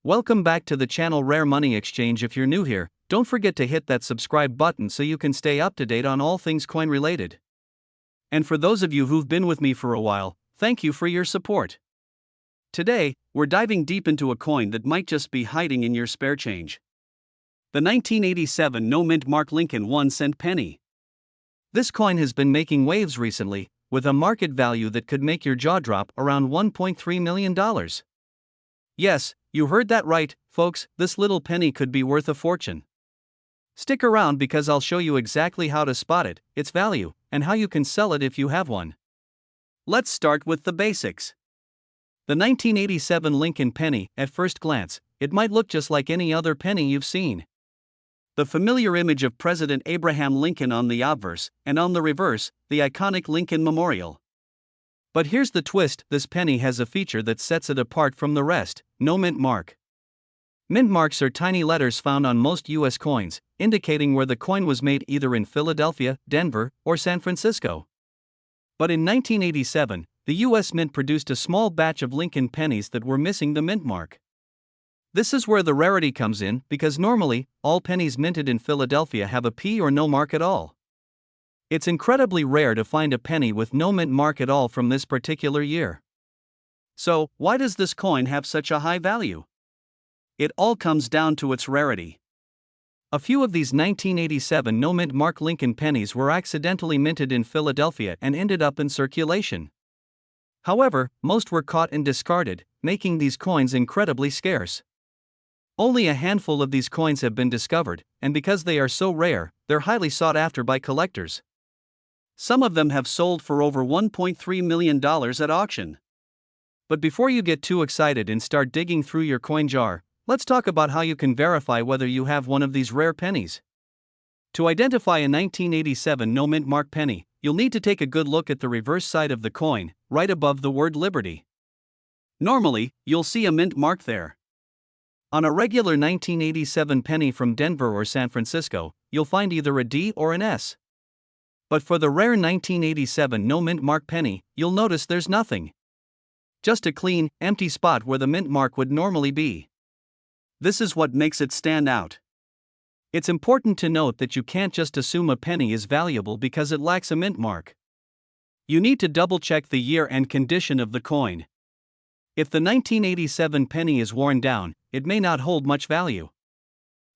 Welcome back to the channel Rare Money Exchange. If you're new here, don't forget to hit that subscribe button so you can stay up to date on all things coin related. And for those of you who've been with me for a while, thank you for your support. Today, we're diving deep into a coin that might just be hiding in your spare change. The 1987 no-mint mark Lincoln 1-cent penny. This coin has been making waves recently, with a market value that could make your jaw drop around $1.3 million. Yes, you heard that right, folks, this little penny could be worth a fortune. Stick around because I'll show you exactly how to spot it, its value, and how you can sell it if you have one. Let's start with the basics. The 1987 Lincoln penny, at first glance, it might look just like any other penny you've seen. The familiar image of President Abraham Lincoln on the obverse, and on the reverse, the iconic Lincoln Memorial. But here's the twist, this penny has a feature that sets it apart from the rest: no mint mark. Mint marks are tiny letters found on most U.S. coins, indicating where the coin was made either in Philadelphia, Denver, or San Francisco. But in 1987, the U.S. Mint produced a small batch of Lincoln pennies that were missing the mint mark. This is where the rarity comes in, because normally, all pennies minted in Philadelphia have a P or no mark at all. It's incredibly rare to find a penny with no mint mark at all from this particular year. So, why does this coin have such a high value? It all comes down to its rarity. A few of these 1987 no mint mark Lincoln pennies were accidentally minted in Philadelphia and ended up in circulation. However, most were caught and discarded, making these coins incredibly scarce. Only a handful of these coins have been discovered, and because they are so rare, they're highly sought after by collectors. Some of them have sold for over $1.3 million at auction. But before you get too excited and start digging through your coin jar, let's talk about how you can verify whether you have one of these rare pennies. To identify a 1987 no mint mark penny, you'll need to take a good look at the reverse side of the coin, right above the word Liberty. Normally, you'll see a mint mark there. On a regular 1987 penny from Denver or San Francisco, you'll find either a D or an S. But for the rare 1987 no mint mark penny, you'll notice there's nothing. Just a clean, empty spot where the mint mark would normally be. This is what makes it stand out. It's important to note that you can't just assume a penny is valuable because it lacks a mint mark. You need to double-check the year and condition of the coin. If the 1987 penny is worn down, it may not hold much value.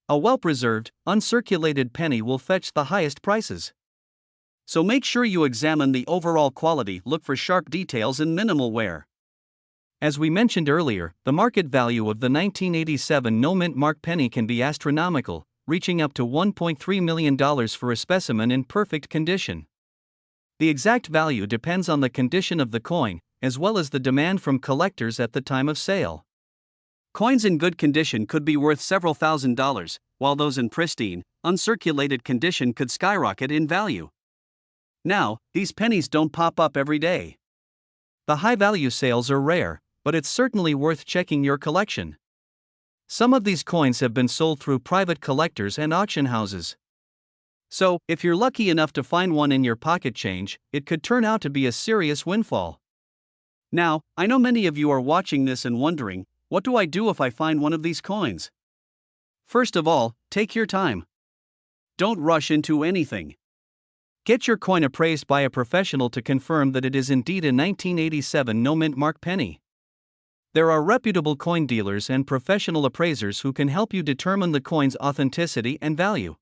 A well-preserved, uncirculated penny will fetch the highest prices. So make sure you examine the overall quality, look for sharp details and minimal wear. As we mentioned earlier, the market value of the 1987 no mint mark penny can be astronomical, reaching up to $1.3 million for a specimen in perfect condition. The exact value depends on the condition of the coin, as well as the demand from collectors at the time of sale. Coins in good condition could be worth several $1,000s, while those in pristine, uncirculated condition could skyrocket in value. Now, these pennies don't pop up every day. The high-value sales are rare, but it's certainly worth checking your collection. Some of these coins have been sold through private collectors and auction houses. So, if you're lucky enough to find one in your pocket change, it could turn out to be a serious windfall. Now, I know many of you are watching this and wondering, what do I do if I find one of these coins? First of all, take your time. Don't rush into anything. Get your coin appraised by a professional to confirm that it is indeed a 1987 no mint mark penny. There are reputable coin dealers and professional appraisers who can help you determine the coin's authenticity and value.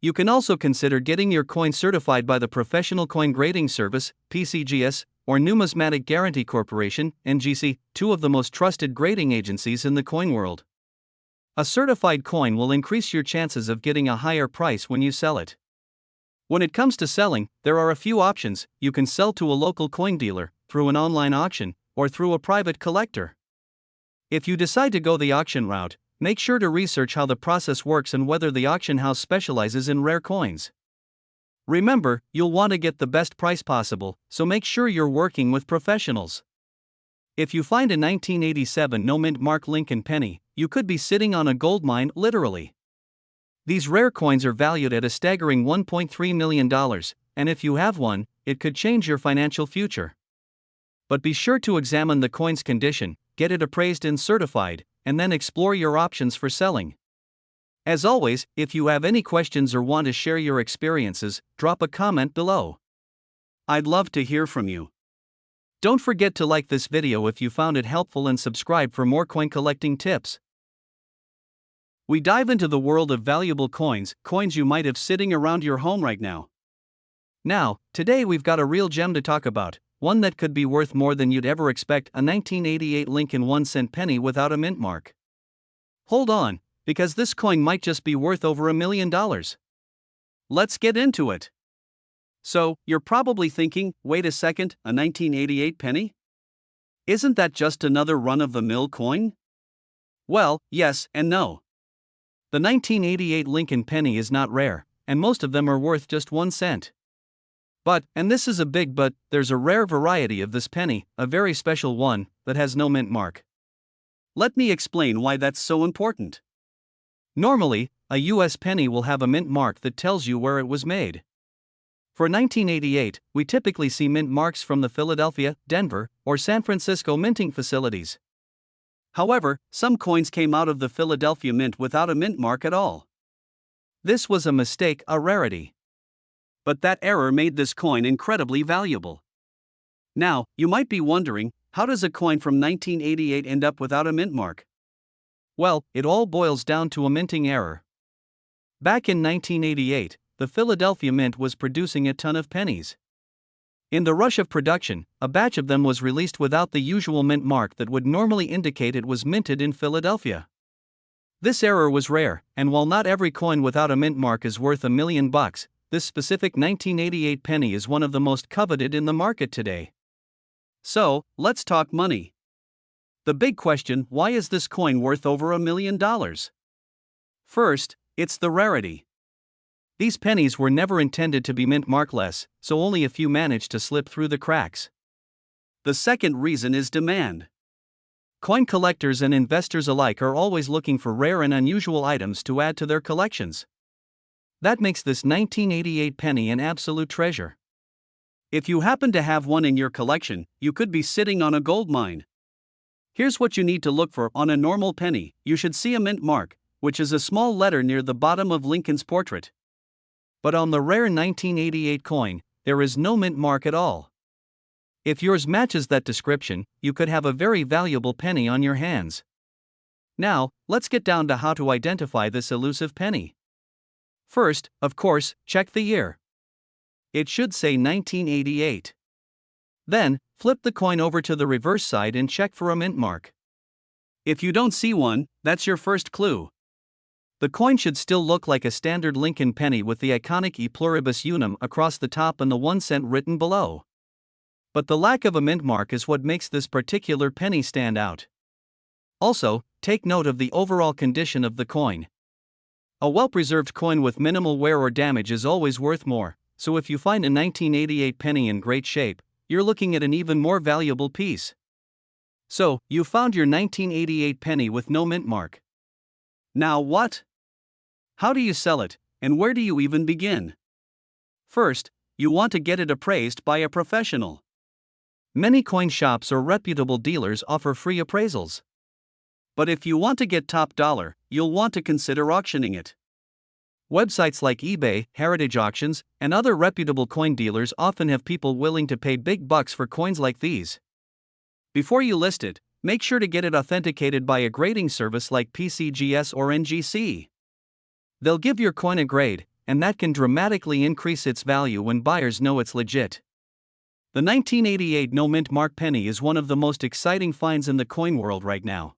You can also consider getting your coin certified by the Professional Coin Grading Service, PCGS, or Numismatic Guarantee Corporation, NGC, two of the most trusted grading agencies in the coin world. A certified coin will increase your chances of getting a higher price when you sell it. When it comes to selling, there are a few options. You can sell to a local coin dealer, through an online auction, or through a private collector. If you decide to go the auction route, make sure to research how the process works and whether the auction house specializes in rare coins. Remember, you'll want to get the best price possible, so make sure you're working with professionals. If you find a 1987 no mint mark Lincoln penny, you could be sitting on a gold mine, literally. These rare coins are valued at a staggering $1.3 million, and if you have one, it could change your financial future. But be sure to examine the coin's condition, get it appraised and certified, and then explore your options for selling. As always, if you have any questions or want to share your experiences, drop a comment below. I'd love to hear from you. Don't forget to like this video if you found it helpful and subscribe for more coin collecting tips. We dive into the world of valuable coins you might have sitting around your home right now. Now, today we've got a real gem to talk about, one that could be worth more than you'd ever expect, a 1988 Lincoln 1-cent penny without a mint mark. Hold on, because this coin might just be worth over $1 million. Let's get into it. So, you're probably thinking, wait a second, a 1988 penny? Isn't that just another run-of-the-mill coin? Well, yes and no. The 1988 Lincoln penny is not rare, and most of them are worth just 1 cent. But, and this is a big but, there's a rare variety of this penny, a very special one, that has no mint mark. Let me explain why that's so important. Normally, a US penny will have a mint mark that tells you where it was made. For 1988, we typically see mint marks from the Philadelphia, Denver, or San Francisco minting facilities. However, some coins came out of the Philadelphia Mint without a mint mark at all. This was a mistake, a rarity. But that error made this coin incredibly valuable. Now, you might be wondering, how does a coin from 1988 end up without a mint mark? Well, it all boils down to a minting error. Back in 1988, the Philadelphia Mint was producing a ton of pennies. In the rush of production, a batch of them was released without the usual mint mark that would normally indicate it was minted in Philadelphia. This error was rare, and while not every coin without a mint mark is worth $1 million, this specific 1988 penny is one of the most coveted in the market today. So, let's talk money. The big question, why is this coin worth over $1 million? First, it's the rarity. These pennies were never intended to be mint markless, so only a few managed to slip through the cracks. The second reason is demand. Coin collectors and investors alike are always looking for rare and unusual items to add to their collections. That makes this 1988 penny an absolute treasure. If you happen to have one in your collection, you could be sitting on a gold mine. Here's what you need to look for. On a normal penny, you should see a mint mark, which is a small letter near the bottom of Lincoln's portrait. But on the rare 1988 coin, there is no mint mark at all. If yours matches that description, you could have a very valuable penny on your hands. Now, let's get down to how to identify this elusive penny. First, of course, check the year. It should say 1988. Then, flip the coin over to the reverse side and check for a mint mark. If you don't see one, that's your first clue. The coin should still look like a standard Lincoln penny with the iconic E pluribus unum across the top and the 1 cent written below. But the lack of a mint mark is what makes this particular penny stand out. Also, take note of the overall condition of the coin. A well-preserved coin with minimal wear or damage is always worth more, so if you find a 1988 penny in great shape, you're looking at an even more valuable piece. So, you found your 1988 penny with no mint mark. Now what? How do you sell it, and where do you even begin? First, you want to get it appraised by a professional. Many coin shops or reputable dealers offer free appraisals. But if you want to get top dollar, you'll want to consider auctioning it. Websites like eBay, Heritage Auctions, and other reputable coin dealers often have people willing to pay big bucks for coins like these. Before you list it, make sure to get it authenticated by a grading service like PCGS or NGC. They'll give your coin a grade, and that can dramatically increase its value when buyers know it's legit. The 1988 no mint mark penny is one of the most exciting finds in the coin world right now.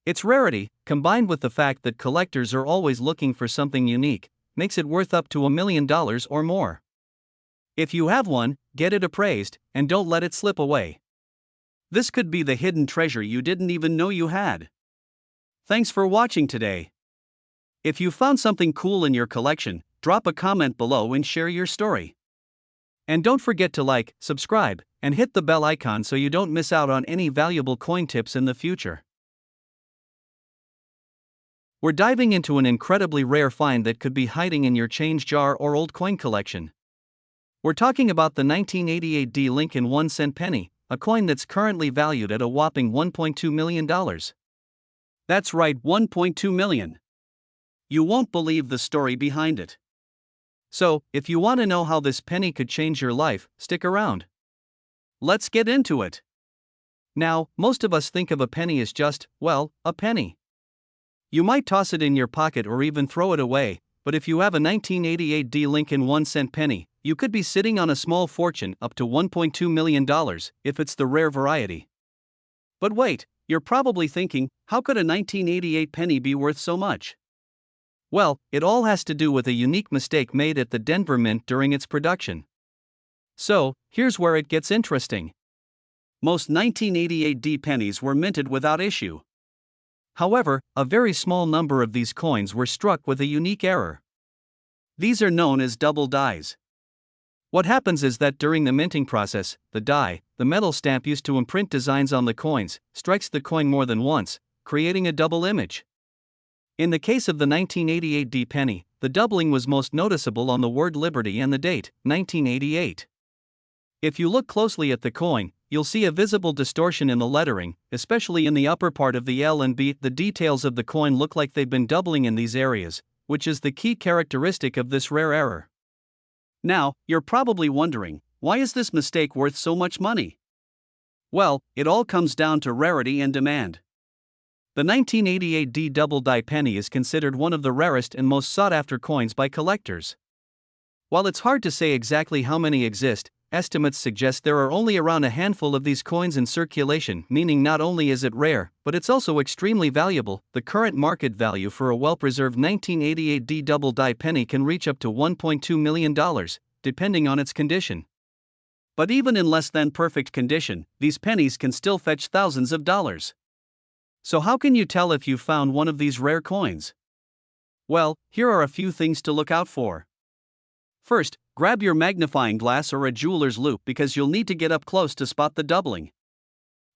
Its rarity, combined with the fact that collectors are always looking for something unique, makes it worth up to $1 million or more. If you have one, get it appraised, and don't let it slip away. This could be the hidden treasure you didn't even know you had. Thanks for watching today. If you found something cool in your collection, drop a comment below and share your story. And don't forget to like, subscribe, and hit the bell icon so you don't miss out on any valuable coin tips in the future. We're diving into an incredibly rare find that could be hiding in your change jar or old coin collection. We're talking about the 1988 D Lincoln 1 cent penny, a coin that's currently valued at a whopping $1.2 million. That's right, 1.2 million. You won't believe the story behind it. So, if you want to know how this penny could change your life, stick around. Let's get into it. Now, most of us think of a penny as just, well, a penny. You might toss it in your pocket or even throw it away, but if you have a 1988 D Lincoln 1-cent penny, you could be sitting on a small fortune up to $1.2 million if it's the rare variety. But wait, you're probably thinking, how could a 1988 penny be worth so much? Well, it all has to do with a unique mistake made at the Denver Mint during its production. So, here's where it gets interesting. Most 1988 D pennies were minted without issue. However, a very small number of these coins were struck with a unique error. These are known as double dies. What happens is that during the minting process, the die, the metal stamp used to imprint designs on the coins, strikes the coin more than once, creating a double image. In the case of the 1988 D penny, the doubling was most noticeable on the word Liberty and the date, 1988. If you look closely at the coin, you'll see a visible distortion in the lettering, especially in the upper part of the L and B. The details of the coin look like they've been doubling in these areas, which is the key characteristic of this rare error. Now, you're probably wondering, why is this mistake worth so much money? Well, it all comes down to rarity and demand. The 1988 D double die penny is considered one of the rarest and most sought-after coins by collectors. While it's hard to say exactly how many exist, estimates suggest there are only around a handful of these coins in circulation, meaning not only is it rare, but it's also extremely valuable. The current market value for a well-preserved 1988 D double die penny can reach up to $1.2 million, depending on its condition. But even in less than perfect condition, these pennies can still fetch thousands of dollars. So how can you tell if you found one of these rare coins? Well, here are a few things to look out for. First, grab your magnifying glass or a jeweler's loupe because you'll need to get up close to spot the doubling.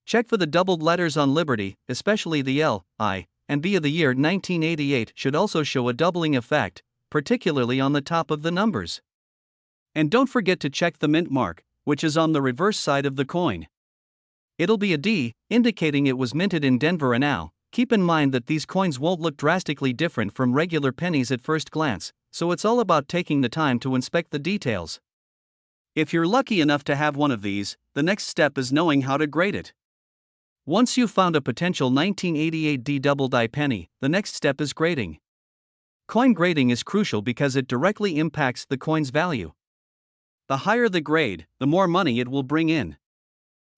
Check for the doubled letters on Liberty, especially the L, I, and B of the year 1988 should also show a doubling effect, particularly on the top of the numbers. And don't forget to check the mint mark, which is on the reverse side of the coin. It'll be a D, indicating it was minted in Denver and now. Keep in mind that these coins won't look drastically different from regular pennies at first glance, so it's all about taking the time to inspect the details. If you're lucky enough to have one of these, the next step is knowing how to grade it. Once you've found a potential 1988 D double die penny, the next step is grading. Coin grading is crucial because it directly impacts the coin's value. The higher the grade, the more money it will bring in.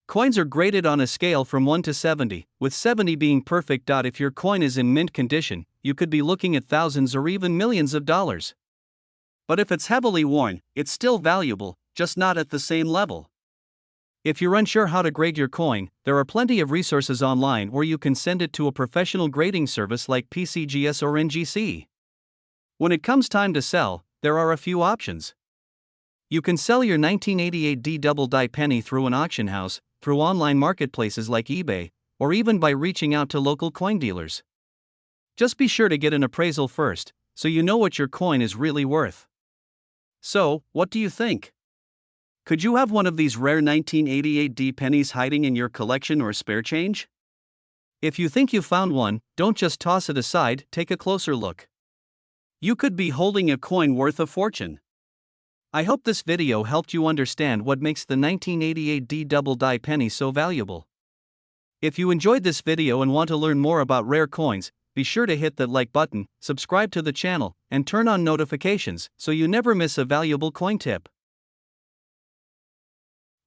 Coins are graded on a scale from 1 to 70, with 70 being perfect. If your coin is in mint condition, you could be looking at thousands or even millions of dollars. But if it's heavily worn, it's still valuable, just not at the same level. If you're unsure how to grade your coin, there are plenty of resources online where you can send it to a professional grading service like PCGS or NGC. When it comes time to sell, there are a few options. You can sell your 1988 D double die penny through an auction house, through online marketplaces like eBay, or even by reaching out to local coin dealers. Just be sure to get an appraisal first, so you know what your coin is really worth. So, what do you think? Could you have one of these rare 1988 D pennies hiding in your collection or spare change? If you think you found one, don't just toss it aside, take a closer look. You could be holding a coin worth a fortune. I hope this video helped you understand what makes the 1988 D double die penny so valuable. If you enjoyed this video and want to learn more about rare coins, be sure to hit that like button, subscribe to the channel, and turn on notifications so you never miss a valuable coin tip.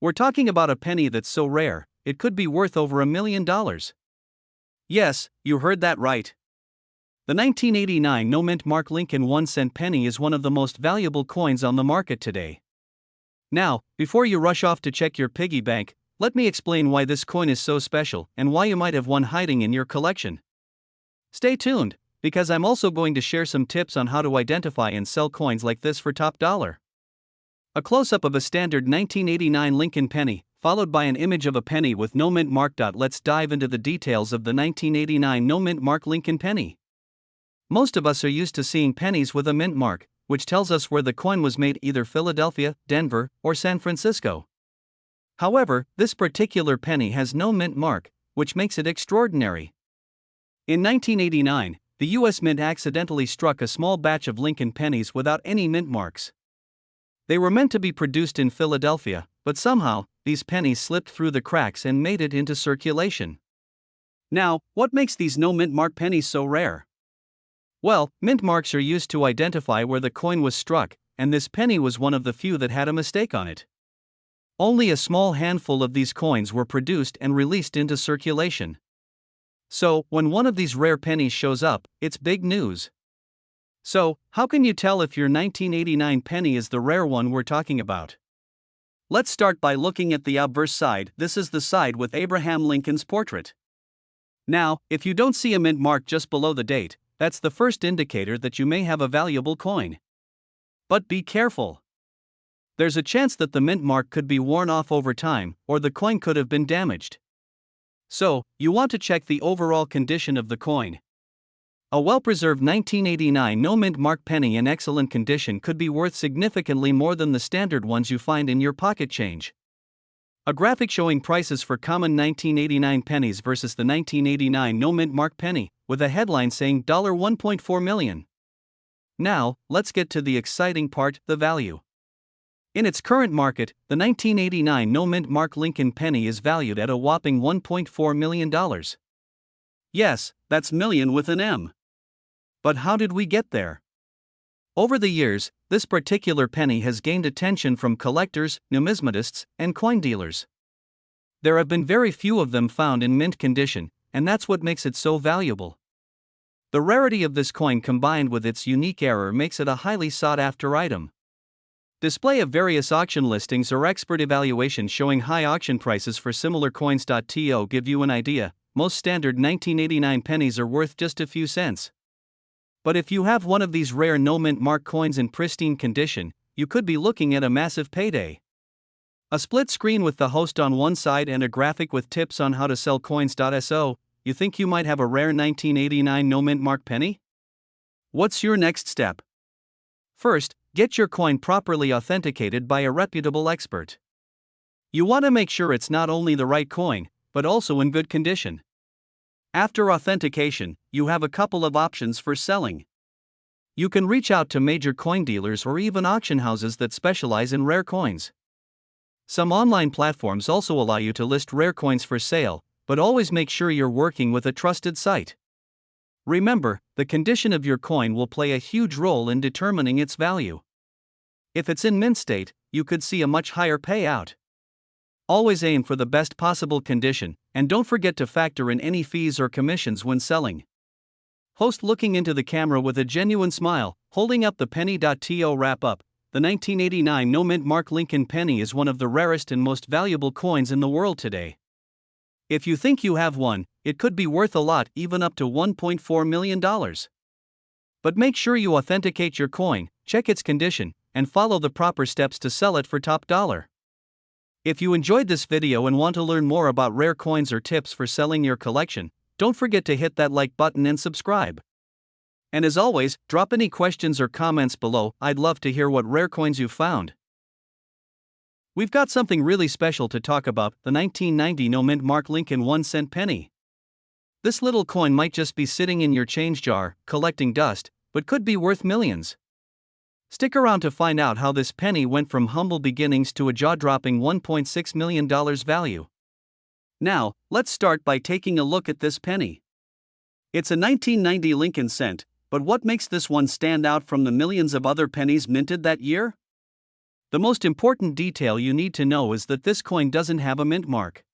We're talking about a penny that's so rare, it could be worth over $1 million. Yes, you heard that right. The 1989 no-mint mark Lincoln 1-cent penny is one of the most valuable coins on the market today. Now, before you rush off to check your piggy bank, let me explain why this coin is so special and why you might have one hiding in your collection. Stay tuned, because I'm also going to share some tips on how to identify and sell coins like this for top dollar. A close-up of a standard 1989 Lincoln penny, followed by an image of a penny with no mint mark. Let's dive into the details of the 1989 no mint mark Lincoln penny. Most of us are used to seeing pennies with a mint mark, which tells us where the coin was made, either Philadelphia, Denver, or San Francisco. However, this particular penny has no mint mark, which makes it extraordinary. In 1989, the U.S. Mint accidentally struck a small batch of Lincoln pennies without any mint marks. They were meant to be produced in Philadelphia, but somehow, these pennies slipped through the cracks and made it into circulation. Now, what makes these no mint mark pennies so rare? Well, mint marks are used to identify where the coin was struck, and this penny was one of the few that had a mistake on it. Only a small handful of these coins were produced and released into circulation. So, when one of these rare pennies shows up, it's big news. So, how can you tell if your 1989 penny is the rare one we're talking about? Let's start by looking at the obverse side. This is the side with Abraham Lincoln's portrait. Now, if you don't see a mint mark just below the date, that's the first indicator that you may have a valuable coin. But be careful. There's a chance that the mint mark could be worn off over time, or the coin could have been damaged. So, you want to check the overall condition of the coin. A well-preserved 1989 no mint mark penny in excellent condition could be worth significantly more than the standard ones you find in your pocket change. A graphic showing prices for common 1989 pennies versus the 1989 no mint mark penny, with a headline saying $1.4 million. Now, let's get to the exciting part, the value. In its current market, the 1989 no mint mark Lincoln penny is valued at a whopping $1.4 million. Yes, that's million with an M. But how did we get there? Over the years, this particular penny has gained attention from collectors, numismatists, and coin dealers. There have been very few of them found in mint condition, and that's what makes it so valuable. The rarity of this coin combined with its unique error makes it a highly sought-after item. Display of various auction listings or expert evaluations showing high auction prices for similar coins.to give you an idea. Most standard 1989 pennies are worth just a few cents. But if you have one of these rare no mint mark coins in pristine condition, you could be looking at a massive payday. A split screen with the host on one side and a graphic with tips on how to sell coins.so, you think you might have a rare 1989 no mint mark penny? What's your next step? First, get your coin properly authenticated by a reputable expert. You want to make sure it's not only the right coin, but also in good condition. After authentication, you have a couple of options for selling. You can reach out to major coin dealers or even auction houses that specialize in rare coins. Some online platforms also allow you to list rare coins for sale, but always make sure you're working with a trusted site. Remember, the condition of your coin will play a huge role in determining its value. If it's in mint state, you could see a much higher payout. Always aim for the best possible condition, and don't forget to factor in any fees or commissions when selling. Host looking into the camera with a genuine smile, holding up the penny.to wrap up. The 1989 no mint mark Lincoln penny is one of the rarest and most valuable coins in the world today. If you think you have one, it could be worth a lot, even up to $1.4 million. But make sure you authenticate your coin, check its condition, and follow the proper steps to sell it for top dollar. If you enjoyed this video and want to learn more about rare coins or tips for selling your collection, don't forget to hit that like button and subscribe. And as always, drop any questions or comments below. I'd love to hear what rare coins you've found. We've got something really special to talk about, the 1990 no mint mark Lincoln 1-cent penny. This little coin might just be sitting in your change jar, collecting dust, but could be worth millions. Stick around to find out how this penny went from humble beginnings to a jaw-dropping $1.6 million value. Now, let's start by taking a look at this penny. It's a 1990 Lincoln cent, but what makes this one stand out from the millions of other pennies minted that year? The most important detail you need to know is that this coin doesn't have a mint mark.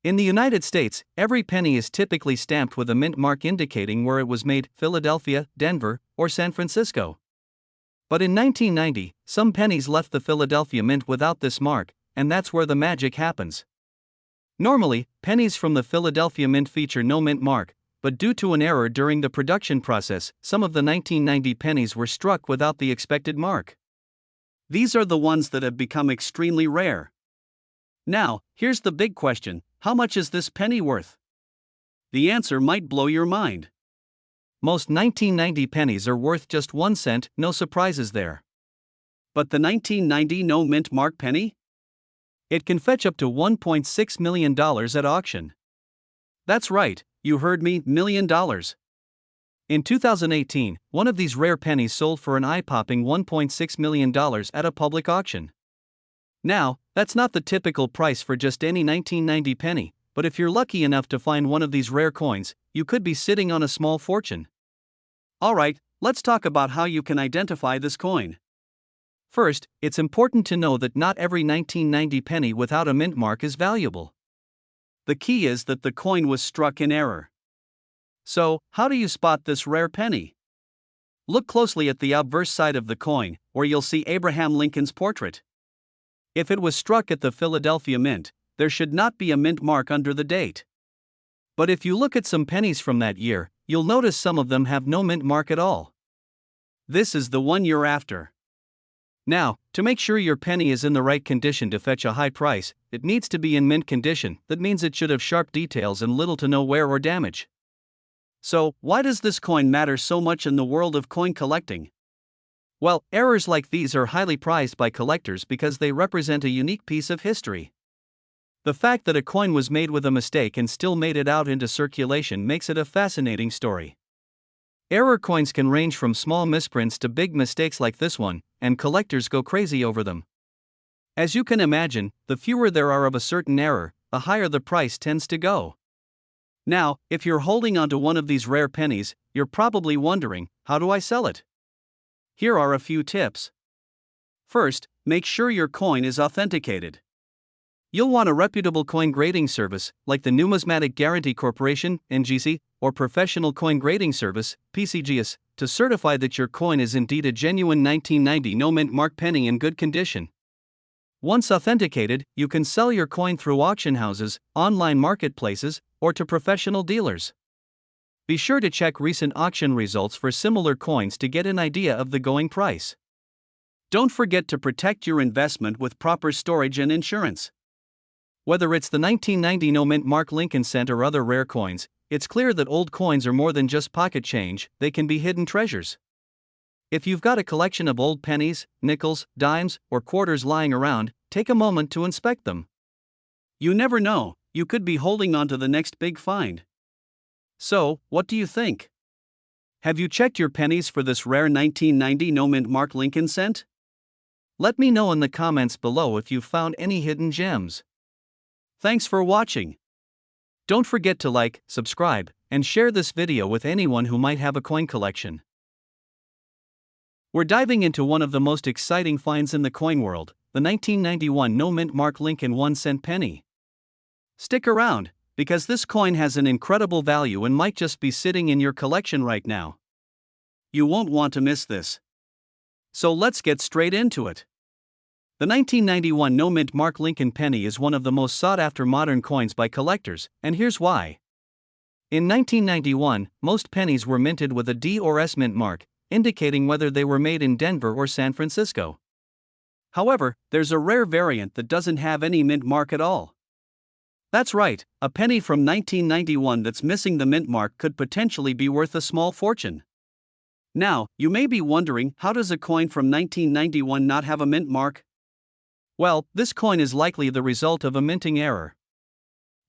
In the United States, every penny is typically stamped with a mint mark indicating where it was made, Philadelphia, Denver, or San Francisco. But in 1990, some pennies left the Philadelphia Mint without this mark, and that's where the magic happens. Normally, pennies from the Philadelphia Mint feature no mint mark, but due to an error during the production process, some of the 1990 pennies were struck without the expected mark. These are the ones that have become extremely rare. Now, here's the big question: how much is this penny worth? The answer might blow your mind. Most 1990 pennies are worth just 1 cent, no surprises there. But the 1990 no mint mark penny? It can fetch up to $1.6 million at auction. That's right, You heard me, $1 million. In 2018, one of these rare pennies sold for an eye-popping $1.6 million at a public auction. Now, that's not the typical price for just any 1990 penny, but if you're lucky enough to find one of these rare coins, you could be sitting on a small fortune. Alright, let's talk about how you can identify this coin. First, it's important to know that not every 1990 penny without a mint mark is valuable. The key is that the coin was struck in error. So, how do you spot this rare penny? Look closely at the obverse side of the coin, where you'll see Abraham Lincoln's portrait. If it was struck at the Philadelphia Mint, there should not be a mint mark under the date. But if you look at some pennies from that year, you'll notice some of them have no mint mark at all. This is the one you're after. Now, to make sure your penny is in the right condition to fetch a high price, it needs to be in mint condition. That means it should have sharp details and little to no wear or damage. So, why does this coin matter so much in the world of coin collecting? Well, errors like these are highly prized by collectors because they represent a unique piece of history. The fact that a coin was made with a mistake and still made it out into circulation makes it a fascinating story. Error coins can range from small misprints to big mistakes like this one, and collectors go crazy over them. As you can imagine, the fewer there are of a certain error, the higher the price tends to go. Now, if you're holding onto one of these rare pennies, you're probably wondering, how do I sell it? Here are a few tips. First, make sure your coin is authenticated. You'll want a reputable coin grading service, like the Numismatic Guarantee Corporation, NGC, or Professional Coin Grading Service, PCGS, to certify that your coin is indeed a genuine 1990 no mint mark penny in good condition. Once authenticated, you can sell your coin through auction houses, online marketplaces, or to professional dealers. Be sure to check recent auction results for similar coins to get an idea of the going price. Don't forget to protect your investment with proper storage and insurance. Whether it's the 1990 no mint mark Lincoln cent or other rare coins, it's clear that old coins are more than just pocket change, they can be hidden treasures. If you've got a collection of old pennies, nickels, dimes, or quarters lying around, take a moment to inspect them. You never know, you could be holding on to the next big find. So, what do you think? Have you checked your pennies for this rare 1990 no mint mark Lincoln cent? Let me know in the comments below if you've found any hidden gems. Thanks for watching. Don't forget to like, subscribe, and share this video with anyone who might have a coin collection. We're diving into one of the most exciting finds in the coin world, the 1991 no mint mark Lincoln 1-cent penny. Stick around, because this coin has an incredible value and might just be sitting in your collection right now. You won't want to miss this. So let's get straight into it. The 1991 no mint mark Lincoln penny is one of the most sought-after modern coins by collectors, and here's why. In 1991, most pennies were minted with a D or S mint mark, indicating whether they were made in Denver or San Francisco. However, there's a rare variant that doesn't have any mint mark at all. That's right, a penny from 1991 that's missing the mint mark could potentially be worth a small fortune. Now, you may be wondering, how does a coin from 1991 not have a mint mark? Well, this coin is likely the result of a minting error.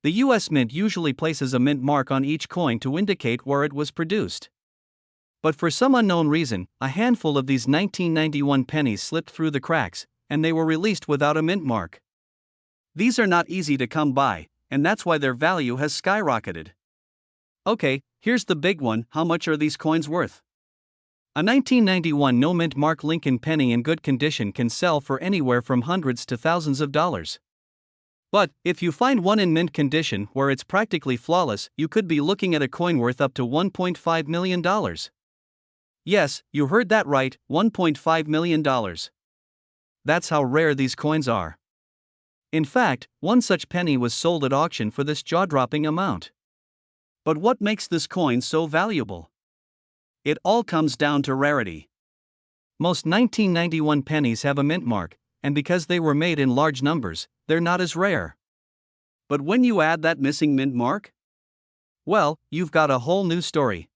The US Mint usually places a mint mark on each coin to indicate where it was produced. But for some unknown reason, a handful of these 1991 pennies slipped through the cracks, and they were released without a mint mark. These are not easy to come by, and that's why their value has skyrocketed. Okay, here's the big one: how much are these coins worth? A 1991 no mint mark Lincoln penny in good condition can sell for anywhere from hundreds to thousands of dollars. But, if you find one in mint condition where it's practically flawless, you could be looking at a coin worth up to $1.5 million. Yes, you heard that right, $1.5 million. That's how rare these coins are. In fact, one such penny was sold at auction for this jaw-dropping amount. But what makes this coin so valuable? It all comes down to rarity. Most 1991 pennies have a mint mark, and because they were made in large numbers, they're not as rare. But when you add that missing mint mark, well, you've got a whole new story.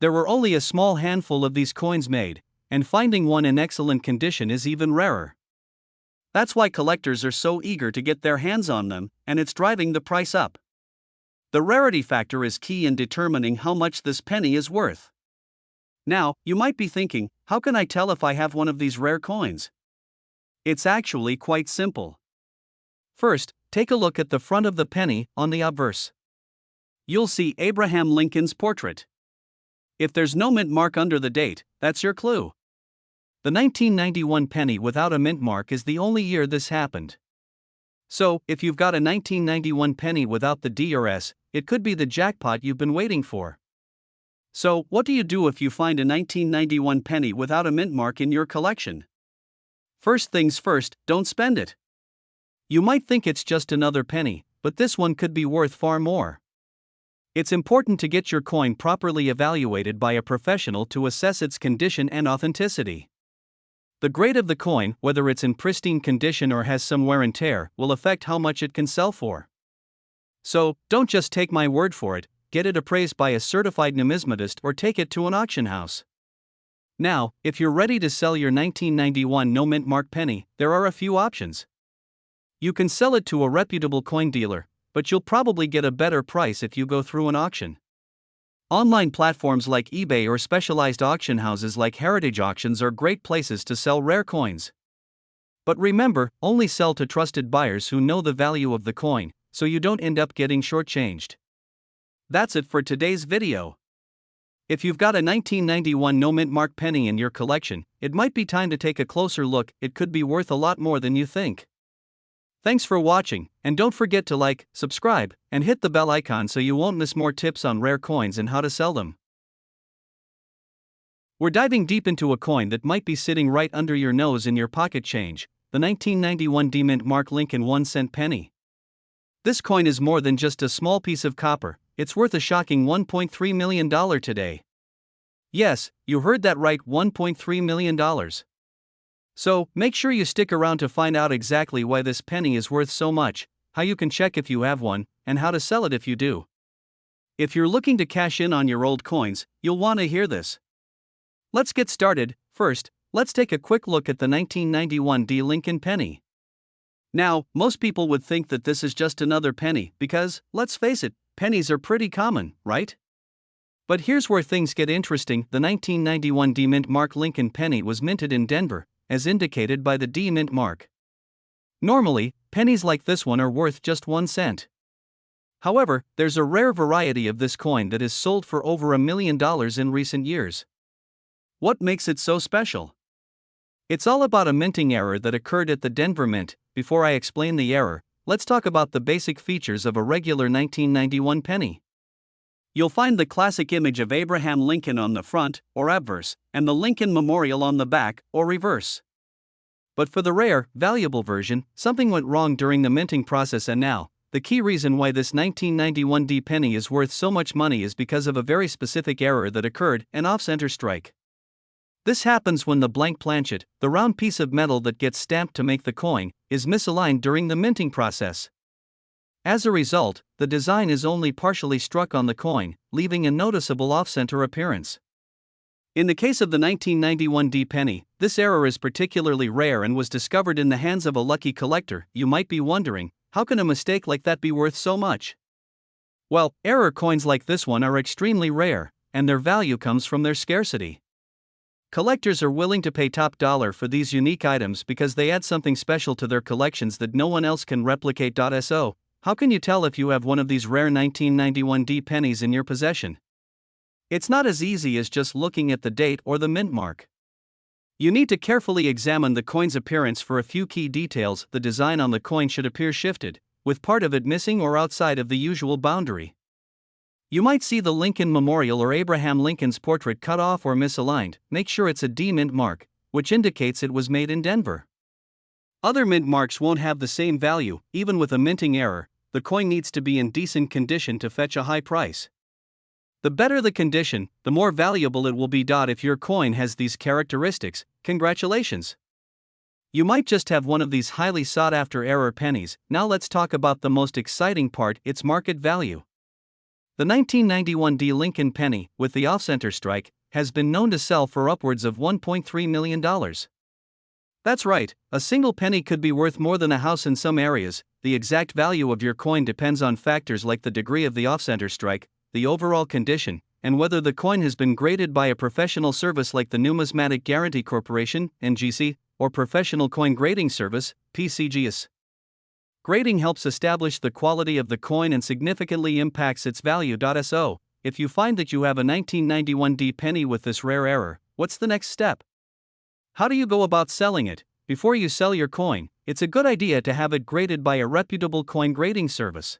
There were only a small handful of these coins made, and finding one in excellent condition is even rarer. That's why collectors are so eager to get their hands on them, and it's driving the price up. The rarity factor is key in determining how much this penny is worth. Now, you might be thinking, how can I tell if I have one of these rare coins? It's actually quite simple. First, take a look at the front of the penny on the obverse. You'll see Abraham Lincoln's portrait. If there's no mint mark under the date, that's your clue. The 1991 penny without a mint mark is the only year this happened. So, if you've got a 1991 penny without the D or S, it could be the jackpot you've been waiting for. So, what do you do if you find a 1991 penny without a mint mark in your collection? First things first, don't spend it. You might think it's just another penny, but this one could be worth far more. It's important to get your coin properly evaluated by a professional to assess its condition and authenticity. The grade of the coin, whether it's in pristine condition or has some wear and tear, will affect how much it can sell for. So, don't just take my word for it. Get it appraised by a certified numismatist or take it to an auction house. Now, if you're ready to sell your 1991 no mint mark penny, there are a few options. You can sell it to a reputable coin dealer, but you'll probably get a better price if you go through an auction. Online platforms like eBay or specialized auction houses like Heritage Auctions are great places to sell rare coins. But remember, only sell to trusted buyers who know the value of the coin, so you don't end up getting shortchanged. That's it for today's video. If you've got a 1991 no mint mark penny in your collection, it might be time to take a closer look. It could be worth a lot more than you think. Thanks for watching, and don't forget to like, subscribe, and hit the bell icon so you won't miss more tips on rare coins and how to sell them. We're diving deep into a coin that might be sitting right under your nose in your pocket change, the 1991 D mint mark Lincoln 1-cent penny. This coin is more than just a small piece of copper. It's worth a shocking $1.3 million today. Yes, you heard that right, $1.3 million. So, make sure you stick around to find out exactly why this penny is worth so much, how you can check if you have one, and how to sell it if you do. If you're looking to cash in on your old coins, you'll want to hear this. Let's get started. First, let's take a quick look at the 1991 D Lincoln penny. Now, most people would think that this is just another penny because, let's face it, pennies are pretty common, right? But here's where things get interesting. The 1991 D mint mark Lincoln penny was minted in Denver, as indicated by the D mint mark. Normally, pennies like this one are worth just 1 cent. However, there's a rare variety of this coin that is sold for over $1 million in recent years. What makes it so special? It's all about a minting error that occurred at the Denver Mint. Before I explain the error, let's talk about the basic features of a regular 1991 penny. You'll find the classic image of Abraham Lincoln on the front, or obverse, and the Lincoln Memorial on the back, or reverse. But for the rare, valuable version, something went wrong during the minting process, and now, the key reason why this 1991 D penny is worth so much money is because of a very specific error that occurred, an off-center strike. This happens when the blank planchet, the round piece of metal that gets stamped to make the coin, is misaligned during the minting process. As a result, the design is only partially struck on the coin, leaving a noticeable off-center appearance. In the case of the 1991 D penny, this error is particularly rare and was discovered in the hands of a lucky collector. You might be wondering, how can a mistake like that be worth so much? Well, error coins like this one are extremely rare, and their value comes from their scarcity. Collectors are willing to pay top dollar for these unique items because they add something special to their collections that no one else can replicate. So, how can you tell if you have one of these rare 1991 D pennies in your possession? It's not as easy as just looking at the date or the mint mark. You need to carefully examine the coin's appearance for a few key details. The design on the coin should appear shifted, with part of it missing or outside of the usual boundary. You might see the Lincoln Memorial or Abraham Lincoln's portrait cut off or misaligned. Make sure it's a D mint mark, which indicates it was made in Denver. Other mint marks won't have the same value. Even with a minting error, the coin needs to be in decent condition to fetch a high price. The better the condition, the more valuable it will be. If your coin has these characteristics, congratulations! You might just have one of these highly sought-after error pennies. Now let's talk about the most exciting part, its market value. The 1991 D Lincoln penny, with the off-center strike, has been known to sell for upwards of $1.3 million. That's right, a single penny could be worth more than a house in some areas. the exact value of your coin depends on factors like the degree of the off-center strike, the overall condition, and whether the coin has been graded by a professional service like the Numismatic Guarantee Corporation, NGC, or Professional Coin Grading Service, PCGS. Grading helps establish the quality of the coin and significantly impacts its value. So, if you find that you have a 1991D penny with this rare error, what's the next step? How do you go about selling it? Before you sell your coin, it's a good idea to have it graded by a reputable coin grading service.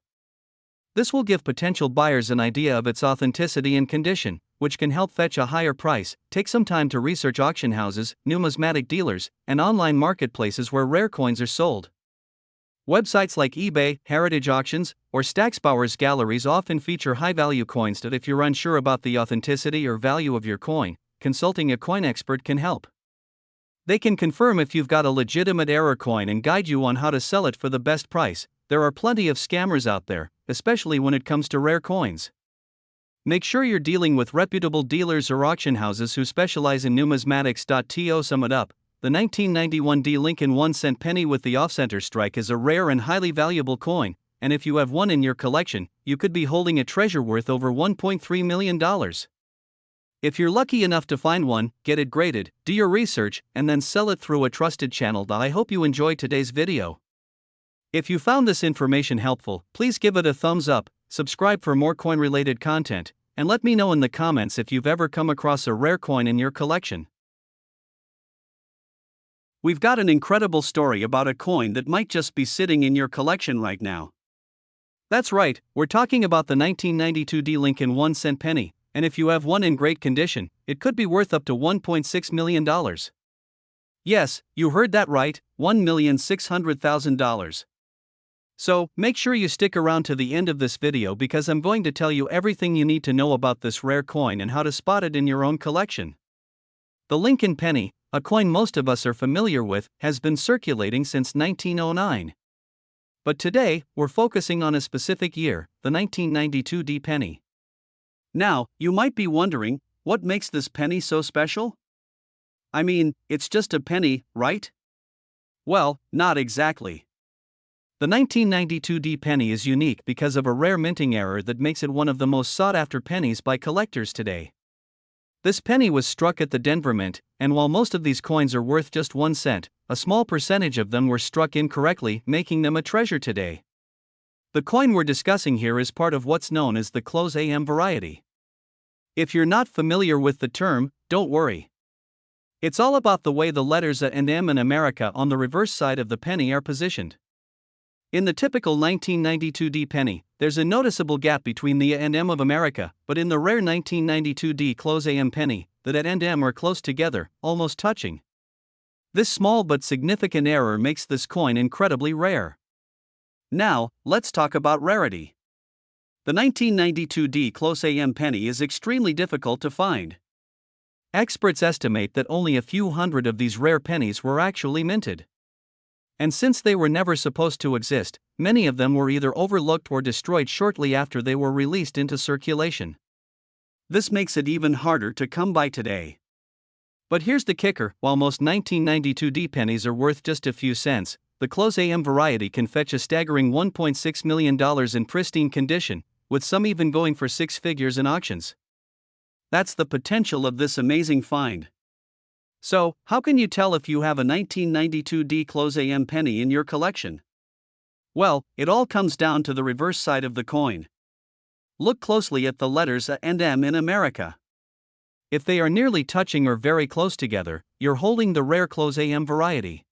This will give potential buyers an idea of its authenticity and condition, which can help fetch a higher price. Take some time to research auction houses, numismatic dealers, and online marketplaces where rare coins are sold. Websites like eBay, Heritage Auctions, or Stacksbauer's galleries often feature high-value coins that if you're unsure about the authenticity or value of your coin, consulting a coin expert can help. They can confirm if you've got a legitimate error coin and guide you on how to sell it for the best price. There are plenty of scammers out there, especially when it comes to rare coins. Make sure you're dealing with reputable dealers or auction houses who specialize in numismatics. To sum it up, the 1991D Lincoln 1-cent penny with the off-center strike is a rare and highly valuable coin, and if you have one in your collection, you could be holding a treasure worth over $1.3 million. If you're lucky enough to find one, get it graded, do your research, and then sell it through a trusted channel. I hope you enjoyed today's video. If you found this information helpful, please give it a thumbs up, subscribe for more coin-related content, and let me know in the comments if you've ever come across a rare coin in your collection. We've got an incredible story about a coin that might just be sitting in your collection right now. That's right, we're talking about the 1992D Lincoln 1-cent penny, and if you have one in great condition, it could be worth up to $1.6 million. Yes, you heard that right, $1,600,000. So, make sure you stick around to the end of this video because I'm going to tell you everything you need to know about this rare coin and how to spot it in your own collection. The Lincoln penny, a coin most of us are familiar with, has been circulating since 1909. But today, we're focusing on a specific year, the 1992D penny. Now, you might be wondering, what makes this penny so special? I mean, it's just a penny, right? Well, not exactly. The 1992D penny is unique because of a rare minting error that makes it one of the most sought-after pennies by collectors today. This penny was struck at the Denver Mint, and while most of these coins are worth just 1 cent, a small percentage of them were struck incorrectly, making them a treasure today. The coin we're discussing here is part of what's known as the close AM variety. If you're not familiar with the term, don't worry. It's all about the way the letters A and M in America on the reverse side of the penny are positioned. In the typical 1992D penny, there's a noticeable gap between the A and M of America, but in the rare 1992D close AM penny, the A and M are close together, almost touching. This small but significant error makes this coin incredibly rare. Now, let's talk about rarity. The 1992D close AM penny is extremely difficult to find. Experts estimate that only a few hundred of these rare pennies were actually minted. And since they were never supposed to exist, many of them were either overlooked or destroyed shortly after they were released into circulation. This makes it even harder to come by today. But here's the kicker, while most 1992D pennies are worth just a few cents, the close AM variety can fetch a staggering $1.6 million in pristine condition, with some even going for 6 figures in auctions. That's the potential of this amazing find. So, how can you tell if you have a 1992D close AM penny in your collection? Well, it all comes down to the reverse side of the coin. Look closely at the letters A and M in America. If they are nearly touching or very close together, you're holding the rare close AM variety.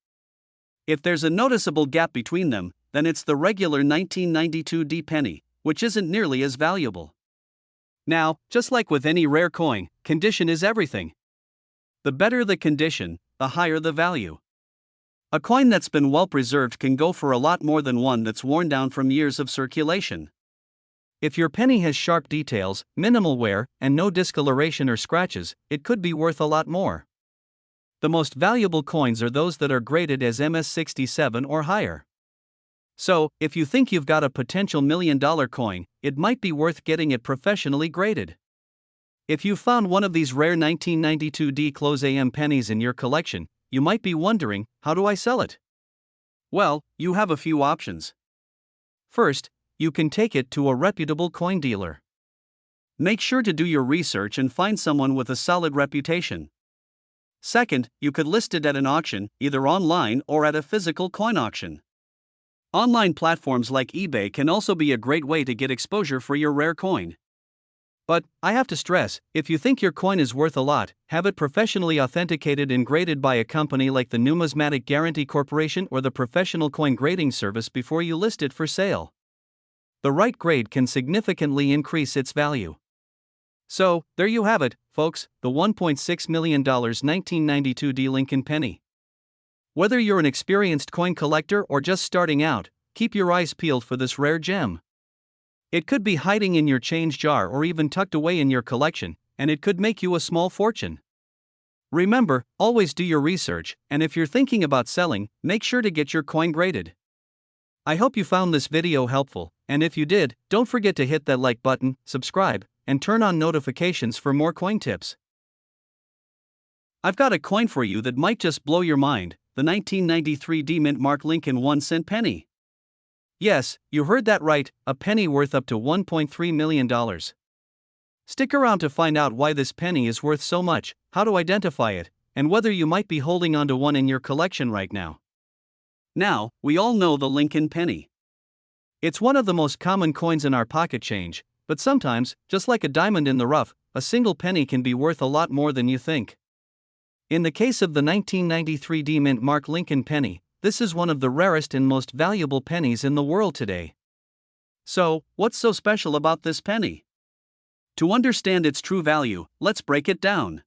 If there's a noticeable gap between them, then it's the regular 1992D penny, which isn't nearly as valuable. Now, just like with any rare coin, condition is everything. The better the condition, the higher the value. A coin that's been well preserved can go for a lot more than one that's worn down from years of circulation. If your penny has sharp details, minimal wear, and no discoloration or scratches, it could be worth a lot more. The most valuable coins are those that are graded as MS67 or higher. So, if you think you've got a potential $1 million coin, it might be worth getting it professionally graded. If you found one of these rare 1992D close AM pennies in your collection, you might be wondering, how do I sell it? Well, you have a few options. First, you can take it to a reputable coin dealer. Make sure to do your research and find someone with a solid reputation. Second, you could list it at an auction, either online or at a physical coin auction. Online platforms like eBay can also be a great way to get exposure for your rare coin. But, I have to stress, if you think your coin is worth a lot, have it professionally authenticated and graded by a company like the Numismatic Guarantee Corporation or the Professional Coin Grading Service before you list it for sale. The right grade can significantly increase its value. So, there you have it, folks, the $1.6 million 1992 D Lincoln penny. Whether you're an experienced coin collector or just starting out, keep your eyes peeled for this rare gem. It could be hiding in your change jar or even tucked away in your collection, and it could make you a small fortune. Remember, always do your research, and if you're thinking about selling, make sure to get your coin graded. I hope you found this video helpful, and if you did, don't forget to hit that like button, subscribe, and turn on notifications for more coin tips. I've got a coin for you that might just blow your mind, the 1993 D Mint Mark Lincoln 1-cent penny. Yes, you heard that right, a penny worth up to $1.3 million. Stick around to find out why this penny is worth so much, how to identify it, and whether you might be holding onto one in your collection right now. Now, we all know the Lincoln penny. It's one of the most common coins in our pocket change, but sometimes, just like a diamond in the rough, a single penny can be worth a lot more than you think. In the case of the 1993 D Mint Mark Lincoln penny, this is one of the rarest and most valuable pennies in the world today. So, what's so special about this penny? To understand its true value, let's break it down.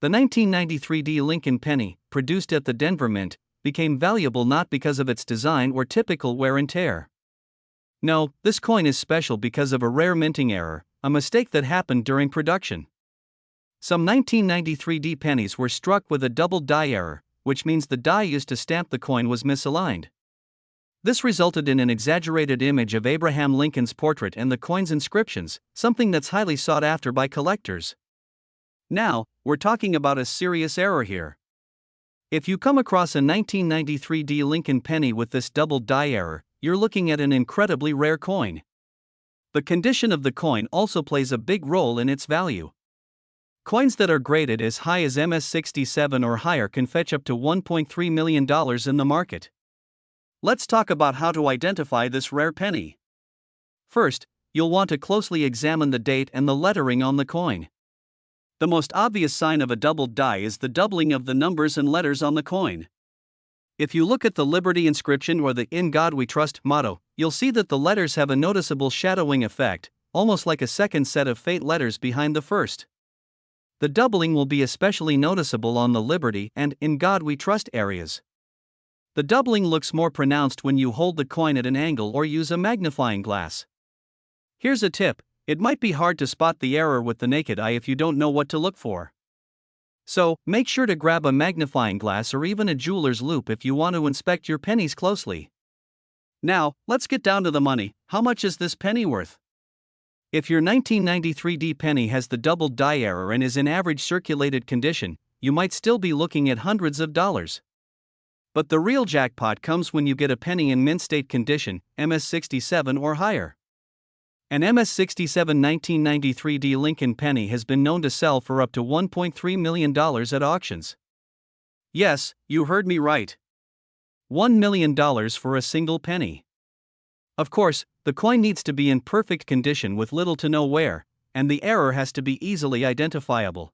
The 1993 D Lincoln penny, produced at the Denver Mint, became valuable not because of its design or typical wear and tear. No, this coin is special because of a rare minting error, a mistake that happened during production. Some 1993 D pennies were struck with a double die error, which means the die used to stamp the coin was misaligned. This resulted in an exaggerated image of Abraham Lincoln's portrait and the coin's inscriptions, something that's highly sought after by collectors. Now, we're talking about a serious error here. If you come across a 1993 D Lincoln penny with this double die error, you're looking at an incredibly rare coin. The condition of the coin also plays a big role in its value. Coins that are graded as high as MS67 or higher can fetch up to $1.3 million in the market. Let's talk about how to identify this rare penny. First, you'll want to closely examine the date and the lettering on the coin. The most obvious sign of a doubled die is the doubling of the numbers and letters on the coin. If you look at the Liberty inscription or the "In God We Trust" motto, you'll see that the letters have a noticeable shadowing effect, almost like a second set of fate letters behind the first. The doubling will be especially noticeable on the Liberty and "In God We Trust" areas. The doubling looks more pronounced when you hold the coin at an angle or use a magnifying glass. Here's a tip: it might be hard to spot the error with the naked eye if you don't know what to look for. So, make sure to grab a magnifying glass or even a jeweler's loupe if you want to inspect your pennies closely. Now, let's get down to the money. How much is this penny worth? If your 1993 D penny has the double die error and is in average circulated condition, you might still be looking at hundreds of dollars. But the real jackpot comes when you get a penny in mint state condition, MS67 or higher. An MS67 1993 D Lincoln penny has been known to sell for up to $1.3 million at auctions. Yes, you heard me right. $1 million for a single penny. Of course, the coin needs to be in perfect condition with little to no wear, and the error has to be easily identifiable.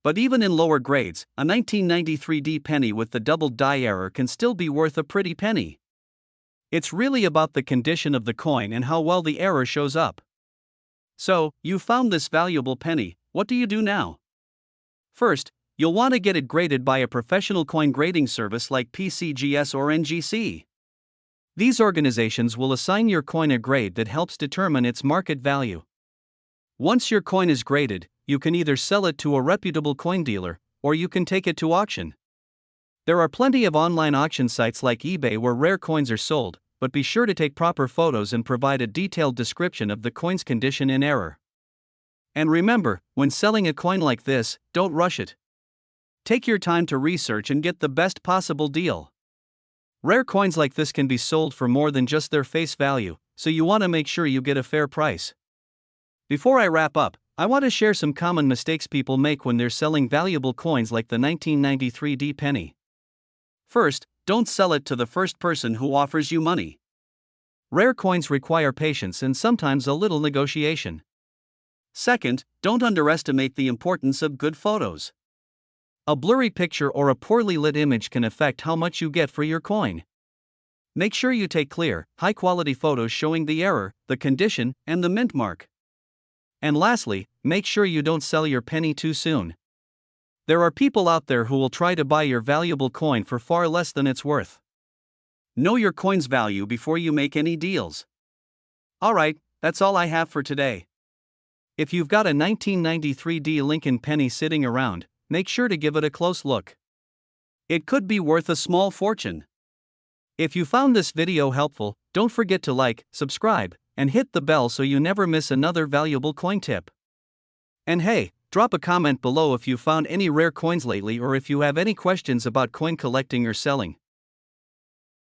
But even in lower grades, a 1993 D penny with the double die error can still be worth a pretty penny. It's really about the condition of the coin and how well the error shows up. So, you found this valuable penny, what do you do now? First, you'll want to get it graded by a professional coin grading service like PCGS or NGC. These organizations will assign your coin a grade that helps determine its market value. Once your coin is graded, you can either sell it to a reputable coin dealer, or you can take it to auction. There are plenty of online auction sites like eBay where rare coins are sold, but be sure to take proper photos and provide a detailed description of the coin's condition and error. And remember, when selling a coin like this, don't rush it. Take your time to research and get the best possible deal. Rare coins like this can be sold for more than just their face value, so you want to make sure you get a fair price. Before I wrap up, I want to share some common mistakes people make when they're selling valuable coins like the 1993 D penny. First, don't sell it to the first person who offers you money. Rare coins require patience and sometimes a little negotiation. Second, don't underestimate the importance of good photos. A blurry picture or a poorly lit image can affect how much you get for your coin. Make sure you take clear, high-quality photos showing the error, the condition, and the mint mark. And lastly, make sure you don't sell your penny too soon. There are people out there who will try to buy your valuable coin for far less than it's worth. Know your coin's value before you make any deals. Alright, that's all I have for today. If you've got a 1993 D Lincoln penny sitting around, make sure to give it a close look. It could be worth a small fortune. If you found this video helpful, don't forget to like, subscribe, and hit the bell so you never miss another valuable coin tip. And hey, drop a comment below if you found any rare coins lately or if you have any questions about coin collecting or selling.